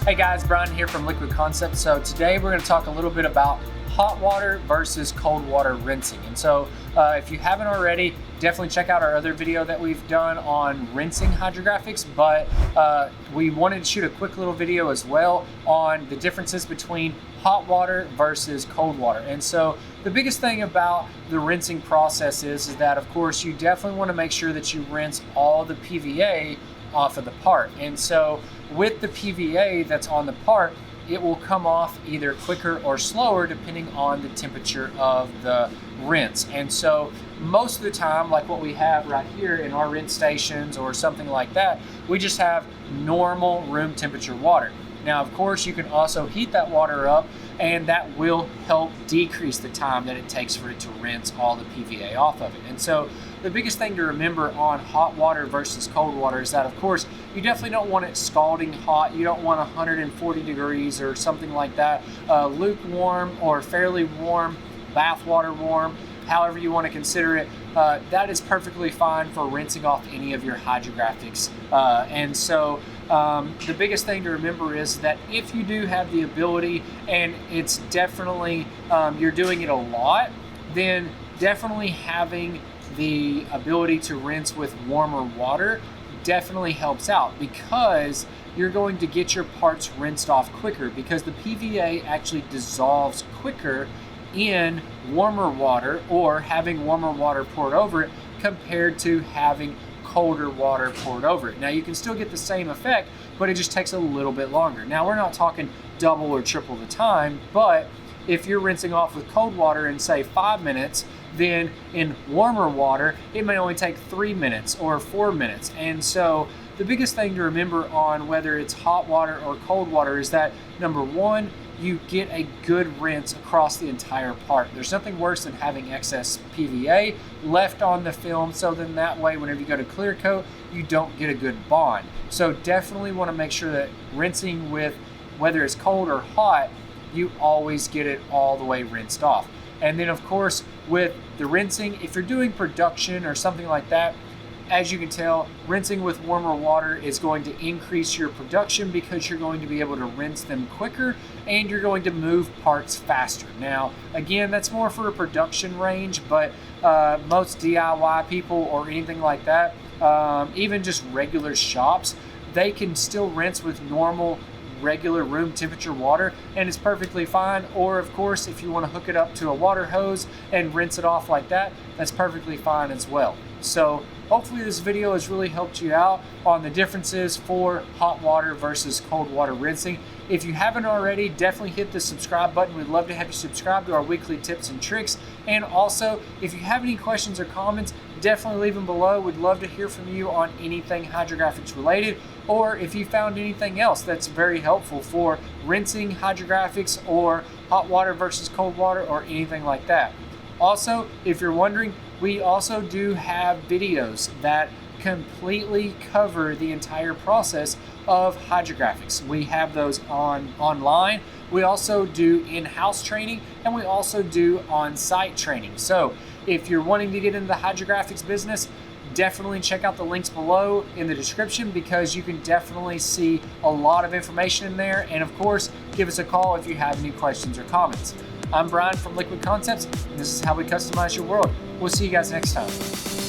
Hey guys, Bryan here from Liquid Concepts. So today we're going to talk a little bit about hot water versus cold water rinsing. And so if you haven't already, definitely check out our other video that we've done on rinsing hydrographics, but we wanted to shoot a quick little video as well on the differences between hot water versus cold water. And so the biggest thing about the rinsing process is that, of course, you definitely want to make sure that you rinse all the PVA off of the part. And so with the PVA that's on the part, it will come off either quicker or slower depending on the temperature of the rinse. And so most of the time, like what we have right here in our rinse stations or something like that, we just have normal room temperature water. Now, of course, you can also heat that water up, and that will help decrease the time that it takes for it to rinse all the PVA off of it. And so the biggest thing to remember on hot water versus cold water is that, of course, you definitely don't want it scalding hot. You don't want 140 degrees or something like that. Lukewarm or fairly warm, bath water warm, however you want to consider it, that is perfectly fine for rinsing off any of your hydrographics. And so the biggest thing to remember is that if you do have the ability, and it's definitely, you're doing it a lot, then definitely having the ability to rinse with warmer water definitely helps out, because you're going to get your parts rinsed off quicker, because the PVA actually dissolves quicker in warmer water or having warmer water poured over it compared to having colder water poured over it. Now, you can still get the same effect, but it just takes a little bit longer. Now, we're not talking double or triple the time, but if you're rinsing off with cold water in, say, 5 minutes, then in warmer water, it may only take 3 minutes or 4 minutes. And so the biggest thing to remember on whether it's hot water or cold water is that, number one, you get a good rinse across the entire part. There's nothing worse than having excess PVA left on the film, so then that way whenever you go to clear coat, you don't get a good bond. So definitely want to make sure that rinsing with, whether it's cold or hot, you always get it all the way rinsed off. And then, of course, with the rinsing, if you're doing production or something like that, as you can tell, rinsing with warmer water is going to increase your production, because you're going to be able to rinse them quicker and you're going to move parts faster. Now, again, that's more for a production range, but most DIY people or anything like that, even just regular shops, they can still rinse with normal regular room temperature water, and it's perfectly fine. Or of course, if you want to hook it up to a water hose and rinse it off like that, that's perfectly fine as well. So hopefully this video has really helped you out on the differences for hot water versus cold water rinsing. If you haven't already, definitely hit the subscribe button. We'd love to have you subscribe to our weekly tips and tricks. And also, if you have any questions or comments, definitely leave them below. We'd love to hear from you on anything hydrographics related, or if you found anything else that's very helpful for rinsing hydrographics or hot water versus cold water or anything like that. Also, if you're wondering, we also do have videos that completely cover the entire process of hydrographics. We have those online. We also do in-house training, and we also do on-site training. So if you're wanting to get into the hydrographics business, definitely check out the links below in the description, because you can definitely see a lot of information in there. And of course, give us a call if you have any questions or comments. I'm Bryan from Liquid Concepts, and this is how we customize your world. We'll see you guys next time.